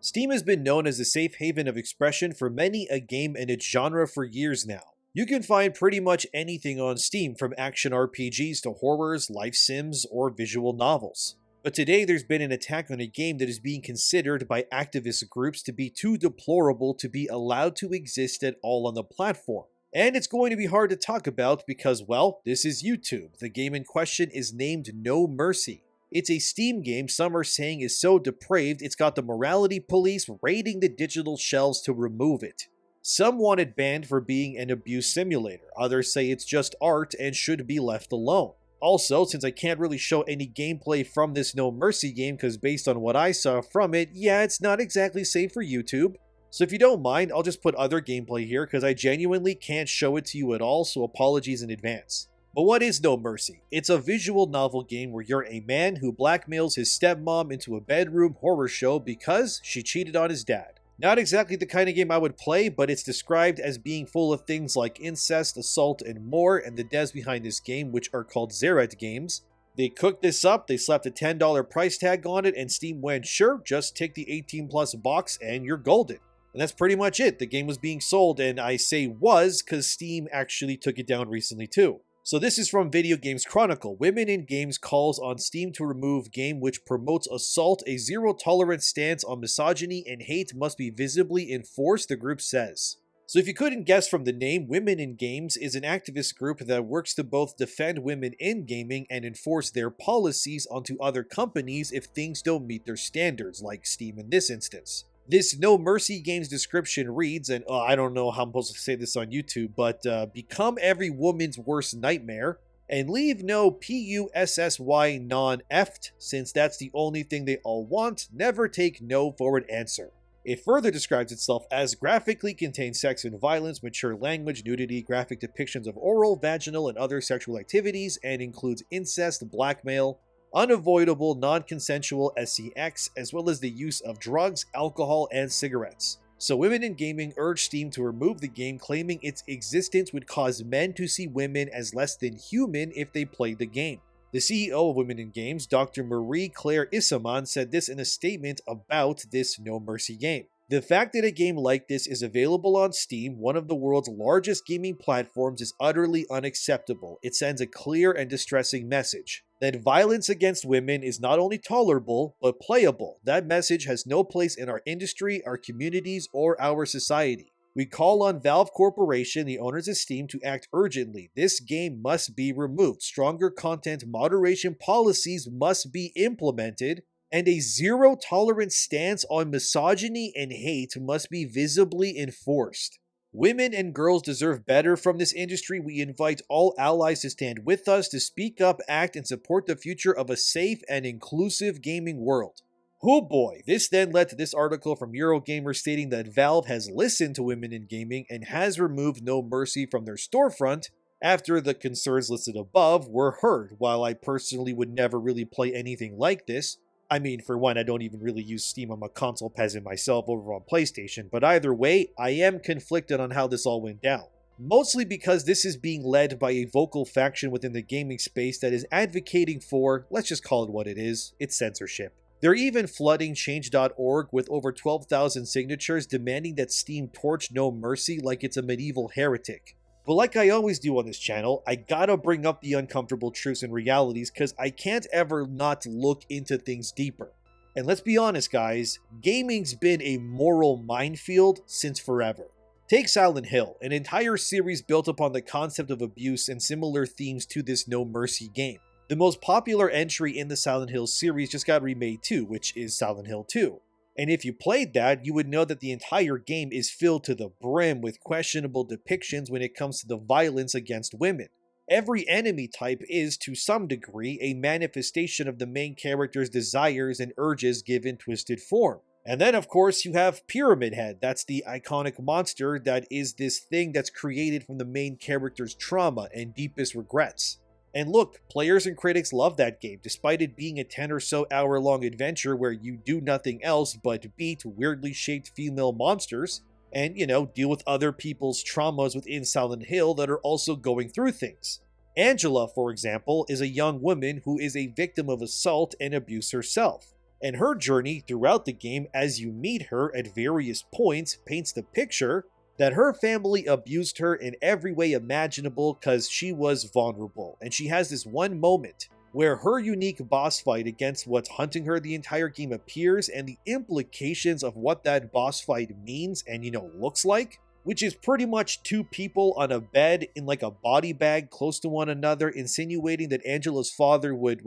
Steam has been known as a safe haven of expression for many a game and its genre for years now. You can find pretty much anything on Steam, from action RPGs to horrors, life sims, or visual novels. But today there's been an attack on a game that is being considered by activist groups to be too deplorable to be allowed to exist at all on the platform. And it's going to be hard to talk about because, well, this is YouTube. The game in question is named No Mercy. It's a Steam game some are saying is so depraved it's got the morality police raiding the digital shelves to remove it. Some want it banned for being an abuse simulator, others say it's just art and should be left alone. Also, since I can't really show any gameplay from this No Mercy game because based on what I saw from it, yeah, it's not exactly safe for YouTube. So if you don't mind, I'll just put other gameplay here because I genuinely can't show it to you at all, so apologies in advance. But what is No Mercy? It's a visual novel game where you're a man who blackmails his stepmom into a bedroom horror show because she cheated on his dad. Not exactly the kind of game I would play, but it's described as being full of things like incest, assault, and more, and the devs behind this game, which are called Xerath Games, they cooked this up, they slapped a $10 price tag on it, and Steam went, sure, just take the 18+ box and you're golden. And that's pretty much it. The game was being sold, and I say was because Steam actually took it down recently too. So this is from Video Games Chronicle. Women in Games calls on Steam to remove game which promotes assault. A zero-tolerance stance on misogyny and hate must be visibly enforced, the group says. So if you couldn't guess from the name, Women in Games is an activist group that works to both defend women in gaming and enforce their policies onto other companies if things don't meet their standards, like Steam in this instance. This No Mercy game's description reads, and I don't know how I'm supposed to say this on YouTube, but become every woman's worst nightmare, and leave no PUSSY non-effed, since that's the only thing they all want, never take no for an answer. It further describes itself as graphically contains sex and violence, mature language, nudity, graphic depictions of oral, vaginal, and other sexual activities, and includes incest, blackmail, unavoidable non-consensual sex, as well as the use of drugs, alcohol, and cigarettes. So Women in Gaming urged Steam to remove the game, claiming its existence would cause men to see women as less than human if they played the game. The CEO of Women in Games, Dr. Marie-Claire Issaman, said this in a statement about this No Mercy game. The fact that a game like this is available on Steam, one of the world's largest gaming platforms, is utterly unacceptable. It sends a clear and distressing message that violence against women is not only tolerable, but playable. That message has no place in our industry, our communities, or our society. We call on Valve Corporation, the owners of Steam, to act urgently. This game must be removed. Stronger content moderation policies must be implemented, and a zero-tolerance stance on misogyny and hate must be visibly enforced. Women and girls deserve better from this industry. We invite all allies to stand with us, to speak up, act, and support the future of a safe and inclusive gaming world. Oh boy, this then led to this article from Eurogamer stating that Valve has listened to Women in Gaming and has removed No Mercy from their storefront after the concerns listed above were heard. While I personally would never really play anything like this, I mean, for one, I don't even really use Steam. I'm a console peasant myself over on PlayStation, but either way, I am conflicted on how this all went down. Mostly because this is being led by a vocal faction within the gaming space that is advocating for, let's just call it what it is, it's censorship. They're even flooding change.org with over 12,000 signatures demanding that Steam torch No Mercy like it's a medieval heretic. But like I always do on this channel, I gotta bring up the uncomfortable truths and realities because I can't ever not look into things deeper. And let's be honest guys, gaming's been a moral minefield since forever. Take Silent Hill, an entire series built upon the concept of abuse and similar themes to this No Mercy game. The most popular entry in the Silent Hill series just got remade too, which is Silent Hill 2. And if you played that, you would know that the entire game is filled to the brim with questionable depictions when it comes to the violence against women. Every enemy type is, to some degree, a manifestation of the main character's desires and urges given twisted form. And then, of course, you have Pyramid Head. That's the iconic monster that is this thing that's created from the main character's trauma and deepest regrets. And look, players and critics love that game, despite it being a 10 or so hour long adventure where you do nothing else but beat weirdly shaped female monsters and, deal with other people's traumas within Silent Hill that are also going through things. Angela, for example, is a young woman who is a victim of assault and abuse herself. And her journey throughout the game as you meet her at various points paints the picture that her family abused her in every way imaginable because she was vulnerable. And she has this one moment where her unique boss fight against what's hunting her the entire game appears, and the implications of what that boss fight means and, looks like, which is pretty much two people on a bed in like a body bag close to one another, insinuating that Angela's father would,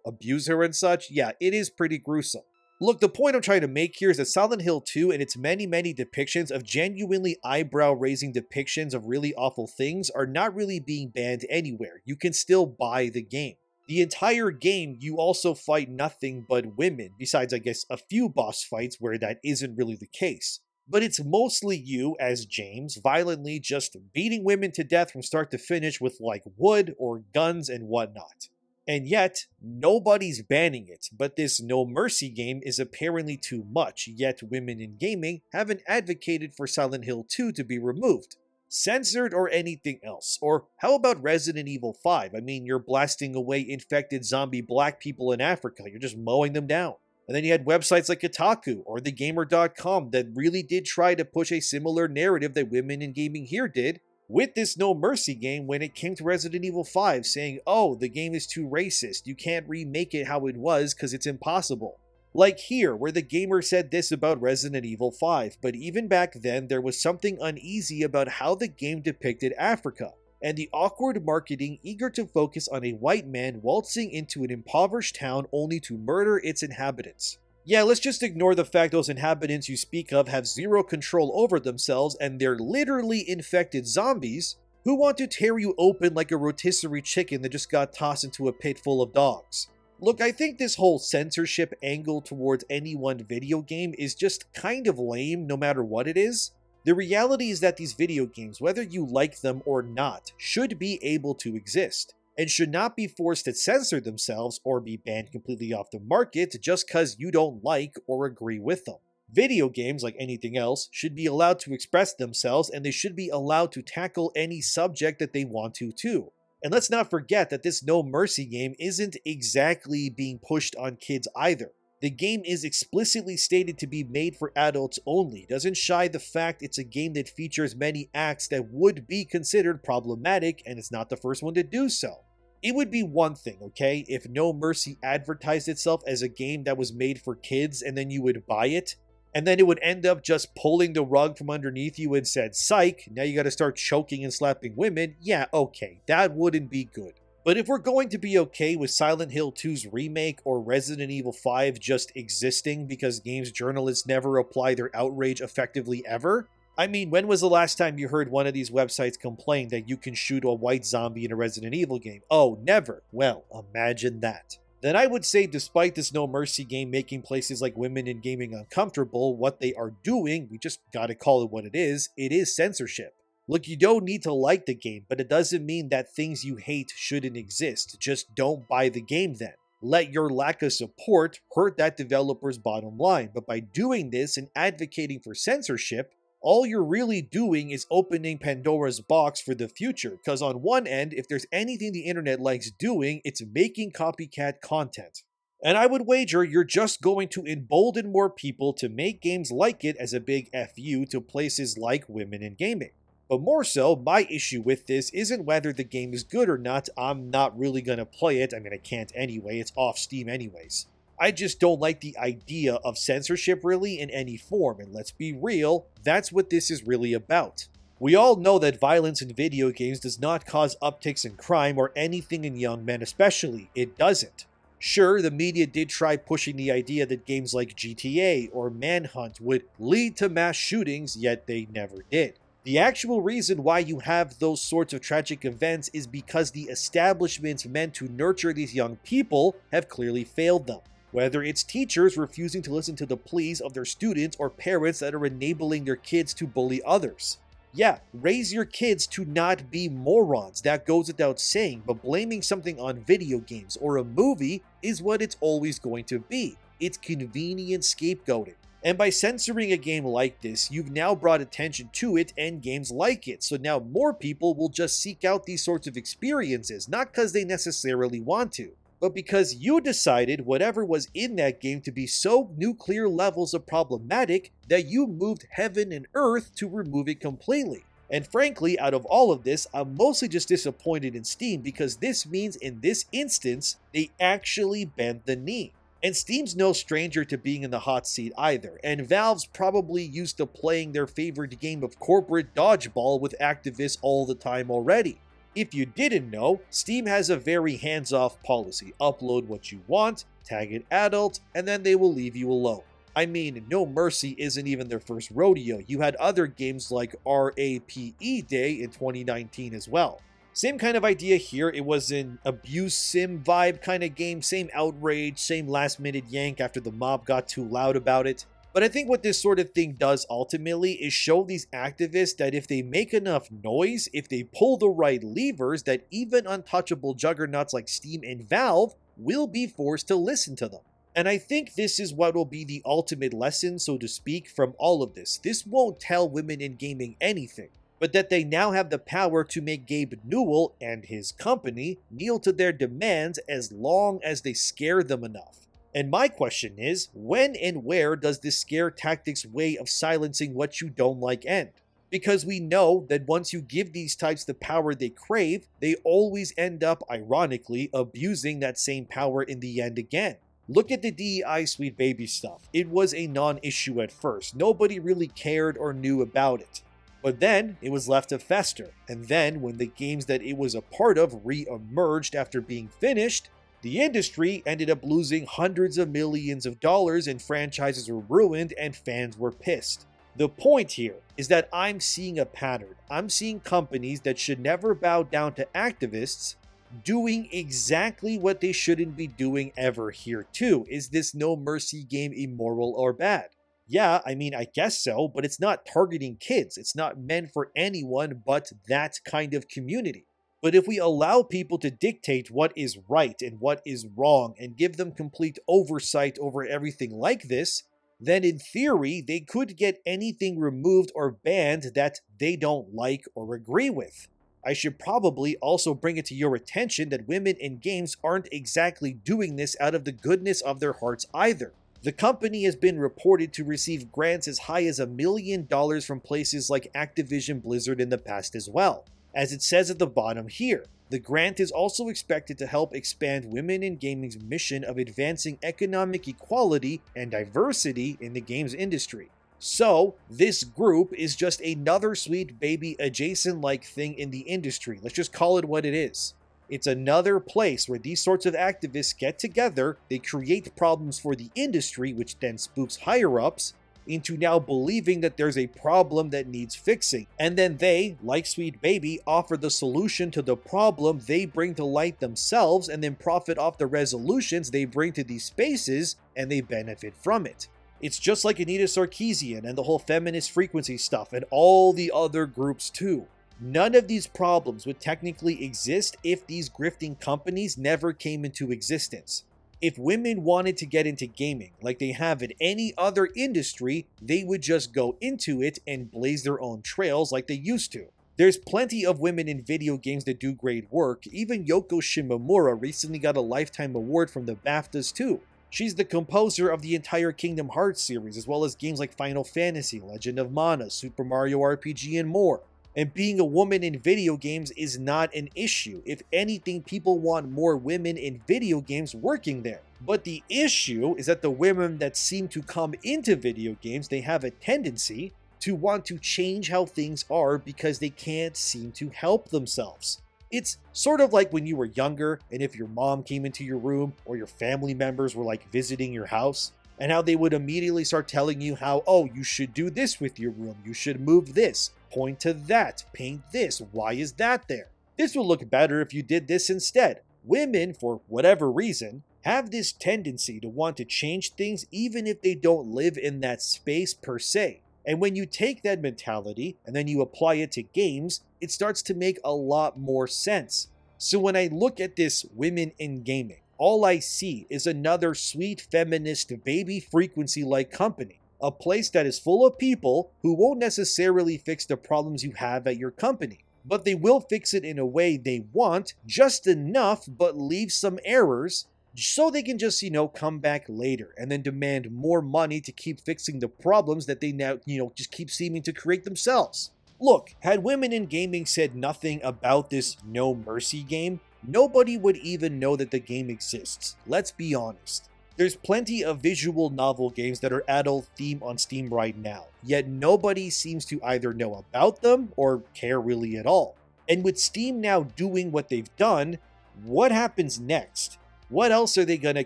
abuse her and such. Yeah, it is pretty gruesome. Look, the point I'm trying to make here is that Silent Hill 2 and its many depictions of genuinely eyebrow-raising depictions of really awful things are not really being banned anywhere. You can still buy the game. The entire game, you also fight nothing but women, besides I guess a few boss fights where that isn't really the case. But it's mostly you, as James, violently just beating women to death from start to finish with like wood or guns and whatnot. And yet, nobody's banning it, but this No Mercy game is apparently too much, yet women in gaming haven't advocated for Silent Hill 2 to be removed, censored, or anything else. Or how about Resident Evil 5? I mean, you're blasting away infected zombie black people in Africa, you're just mowing them down. And then you had websites like Kotaku or thegamer.com that really did try to push a similar narrative that women in gaming here did with this No Mercy game when it came to Resident Evil 5, saying, oh, the game is too racist, you can't remake it how it was because it's impossible. Like here, where the gamer said this about Resident Evil 5, but even back then there was something uneasy about how the game depicted Africa, and the awkward marketing eager to focus on a white man waltzing into an impoverished town only to murder its inhabitants. Yeah, let's just ignore the fact those inhabitants you speak of have zero control over themselves and they're literally infected zombies who want to tear you open like a rotisserie chicken that just got tossed into a pit full of dogs. Look, I think this whole censorship angle towards any one video game is just kind of lame no matter what it is. The reality is that these video games, whether you like them or not, should be able to exist, and should not be forced to censor themselves or be banned completely off the market just because you don't like or agree with them. Video games, like anything else, should be allowed to express themselves, and they should be allowed to tackle any subject that they want to too. And let's not forget that this No Mercy game isn't exactly being pushed on kids either. The game is explicitly stated to be made for adults only, doesn't shy the fact it's a game that features many acts that would be considered problematic, and it's not the first one to do so. It would be one thing, okay, if No Mercy advertised itself as a game that was made for kids and then you would buy it, and then it would end up just pulling the rug from underneath you and said, psych, now you gotta start choking and slapping women. Yeah, okay, that wouldn't be good. But if we're going to be okay with Silent Hill 2's remake or Resident Evil 5 just existing because games journalists never apply their outrage effectively ever, I mean, when was the last time you heard one of these websites complain that you can shoot a white zombie in a Resident Evil game? Oh, never. Well, imagine that. Then I would say despite this No Mercy game making places like women in gaming uncomfortable, what they are doing, we just gotta call it what it is censorship. Look, you don't need to like the game, but it doesn't mean that things you hate shouldn't exist. Just don't buy the game then. Let your lack of support hurt that developer's bottom line, but by doing this and advocating for censorship, all you're really doing is opening Pandora's box for the future, because on one end, if there's anything the internet likes doing, it's making copycat content. And I would wager you're just going to embolden more people to make games like it as a big FU to places like women in gaming. But more so, my issue with this isn't whether the game is good or not. I'm not really going to play it. I mean, I can't anyway. It's off Steam anyways. I just don't like the idea of censorship really in any form. And let's be real, that's what this is really about. We all know that violence in video games does not cause upticks in crime or anything in young men especially. It doesn't. Sure, the media did try pushing the idea that games like GTA or Manhunt would lead to mass shootings, yet they never did. The actual reason why you have those sorts of tragic events is because the establishments meant to nurture these young people have clearly failed them. Whether it's teachers refusing to listen to the pleas of their students or parents that are enabling their kids to bully others. Yeah, raise your kids to not be morons, that goes without saying, but blaming something on video games or a movie is what it's always going to be. It's convenient scapegoating. And by censoring a game like this, you've now brought attention to it and games like it, so now more people will just seek out these sorts of experiences, not because they necessarily want to. but because you decided whatever was in that game to be so nuclear levels of problematic that you moved heaven and earth to remove it completely. And frankly, out of all of this, I'm mostly just disappointed in Steam because this means in this instance, they actually bent the knee. And Steam's no stranger to being in the hot seat either, and Valve's probably used to playing their favorite game of corporate dodgeball with activists all the time already. If you didn't know, Steam has a very hands-off policy. Upload what you want, tag it adult, and then they will leave you alone. I mean, No Mercy isn't even their first rodeo. You had other games like RAPE Day in 2019 as well. Same kind of idea here. It was an abuse sim vibe kind of game. Same outrage, same last-minute yank after the mob got too loud about it. But I think what this sort of thing does ultimately is show these activists that if they make enough noise, if they pull the right levers, that even untouchable juggernauts like Steam and Valve will be forced to listen to them. And I think this is what will be the ultimate lesson, so to speak, from all of this. This won't tell women in gaming anything, but that they now have the power to make Gabe Newell and his company kneel to their demands as long as they scare them enough. And my question is, when and where does this scare tactics way of silencing what you don't like end? Because we know that once you give these types the power they crave, they always end up, ironically, abusing that same power in the end again. Look at the DEI Sweet Baby stuff. It was a non-issue at first. Nobody really cared or knew about it. But then it was left to fester. And then when the games that it was a part of re-emerged after being finished, the industry ended up losing hundreds of millions of dollars and franchises were ruined and fans were pissed. The point here is that I'm seeing a pattern. I'm seeing companies that should never bow down to activists doing exactly what they shouldn't be doing ever here too. Is this No Mercy game immoral or bad? Yeah, I mean, I guess so, but it's not targeting kids. It's not meant for anyone but that kind of community. But if we allow people to dictate what is right and what is wrong and give them complete oversight over everything like this, then in theory, they could get anything removed or banned that they don't like or agree with. I should probably also bring it to your attention that women in games aren't exactly doing this out of the goodness of their hearts either. The company has been reported to receive grants as high as $1 million from places like Activision Blizzard in the past as well. As it says at the bottom here, the grant is also expected to help expand women in gaming's mission of advancing economic equality and diversity in the games industry. So, this group is just another Sweet Baby adjacent-like thing in the industry. Let's just call it what it is. It's another place where these sorts of activists get together, they create problems for the industry, which then spooks higher-ups, into now believing that there's a problem that needs fixing. And then they, like Sweet Baby, offer the solution to the problem they bring to light themselves and then profit off the resolutions they bring to these spaces and they benefit from it. It's just like Anita Sarkeesian and the whole feminist frequency stuff and all the other groups too. None of these problems would technically exist if these grifting companies never came into existence. If women wanted to get into gaming like they have in any other industry, they would just go into it and blaze their own trails like they used to. There's plenty of women in video games that do great work. Even Yoko Shimomura recently got a Lifetime Award from the BAFTAs too. She's the composer of the entire Kingdom Hearts series, as well as games like Final Fantasy, Legend of Mana, Super Mario RPG, and more. And being a woman in video games is not an issue. If anything, people want more women in video games working there. But the issue is that the women that seem to come into video games, they have a tendency to want to change how things are because they can't seem to help themselves. It's sort of like when you were younger and if your mom came into your room or your family members were like visiting your house, and how they would immediately start telling you how, oh, you should do this with your room, you should move this, point to that, paint this, why is that there? This will look better if you did this instead. Women, for whatever reason, have this tendency to want to change things even if they don't live in that space per se. And when you take that mentality and then you apply it to games, it starts to make a lot more sense. So when I look at this women in gaming, all I see is another sweet feminist baby frequency-like company. A place that is full of people who won't necessarily fix the problems you have at your company, but they will fix it in a way they want, just enough but leave some errors, so they can just, come back later and then demand more money to keep fixing the problems that they now, just keep seeming to create themselves. Look, had women in gaming said nothing about this No Mercy game, nobody would even know that the game exists. Let's be honest. There's plenty of visual novel games that are adult themed on Steam right now, yet nobody seems to either know about them or care really at all. And with Steam now doing what they've done, what happens next? What else are they going to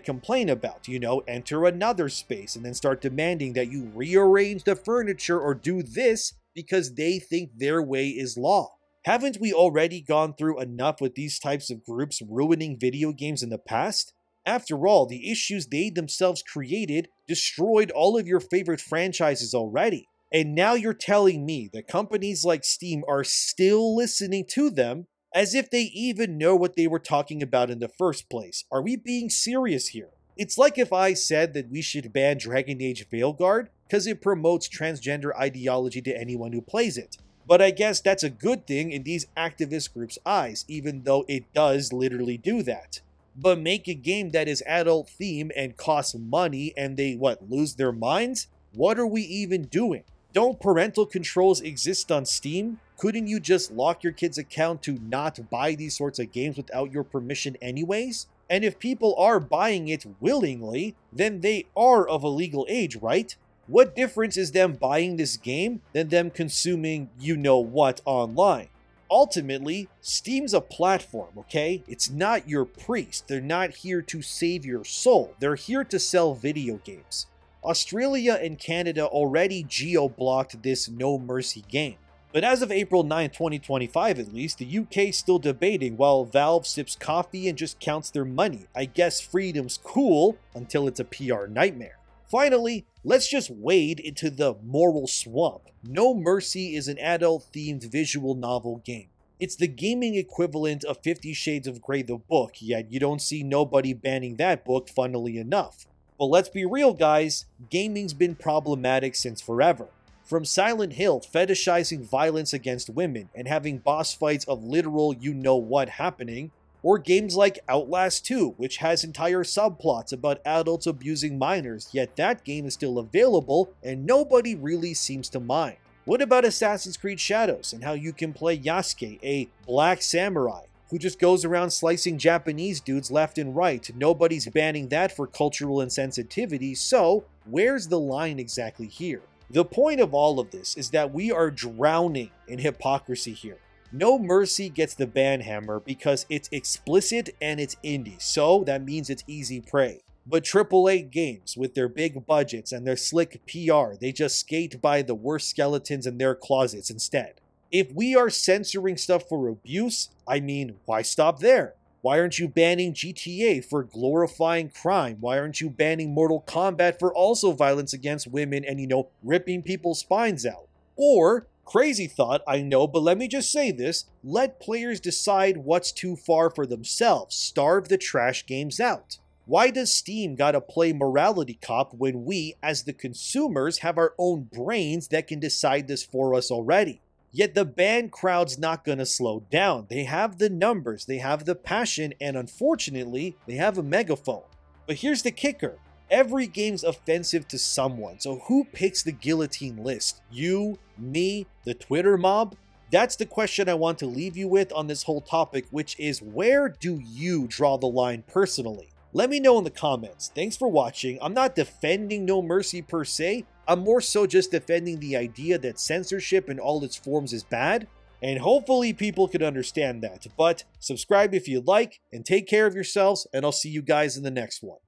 complain about? Enter another space and then start demanding that you rearrange the furniture or do this because they think their way is law. Haven't we already gone through enough with these types of groups ruining video games in the past? After all, the issues they themselves created destroyed all of your favorite franchises already. And now you're telling me that companies like Steam are still listening to them as if they even know what they were talking about in the first place. Are we being serious here? It's like if I said that we should ban Dragon Age Veilguard because it promotes transgender ideology to anyone who plays it. But I guess that's a good thing in these activist groups' eyes, even though it does literally do that. But make a game that is adult themed and costs money and they, lose their minds? What are we even doing? Don't parental controls exist on Steam? Couldn't you just lock your kid's account to not buy these sorts of games without your permission anyways? And if people are buying it willingly, then they are of a legal age, right? What difference is them buying this game than them consuming you-know-what online? Ultimately, Steam's a platform, okay? It's not your priest. They're not here to save your soul. They're here to sell video games. Australia and Canada already geo-blocked this No Mercy game. But as of April 9, 2025 at least, the UK's still debating while Valve sips coffee and just counts their money. I guess freedom's cool until it's a PR nightmare. Finally, let's just wade into the moral swamp. No Mercy is an adult-themed visual novel game. It's the gaming equivalent of 50 Shades of Grey the book, yet you don't see nobody banning that book, funnily enough. But let's be real, guys, gaming's been problematic since forever. From Silent Hill fetishizing violence against women and having boss fights of literal you-know-what happening, or games like Outlast 2, which has entire subplots about adults abusing minors, yet that game is still available and nobody really seems to mind. What about Assassin's Creed Shadows and how you can play Yasuke, a black samurai, who just goes around slicing Japanese dudes left and right? Nobody's banning that for cultural insensitivity, so where's the line exactly here? The point of all of this is that we are drowning in hypocrisy here. No Mercy gets the ban hammer because it's explicit and it's indie, so that means it's easy prey. But AAA games, with their big budgets and their slick PR, they just skate by the worst skeletons in their closets instead. If we are censoring stuff for abuse, why stop there? Why aren't you banning GTA for glorifying crime? Why aren't you banning Mortal Kombat for also violence against women and, ripping people's spines out? Or, crazy thought, I know, but let me just say this, let players decide what's too far for themselves. Starve the trash games out. Why does Steam gotta play morality cop when we, as the consumers, have our own brains that can decide this for us already? Yet the ban crowd's not gonna slow down. They have the numbers, they have the passion, and unfortunately, they have a megaphone. But here's the kicker. Every game's offensive to someone, so who picks the guillotine list? You, me, the Twitter mob? That's the question I want to leave you with on this whole topic, which is, where do you draw the line personally? Let me know in the comments. Thanks for watching. I'm not defending No Mercy per se, I'm more so just defending the idea that censorship in all its forms is bad, and hopefully people can understand that. But subscribe if you'd like, and take care of yourselves, and I'll see you guys in the next one.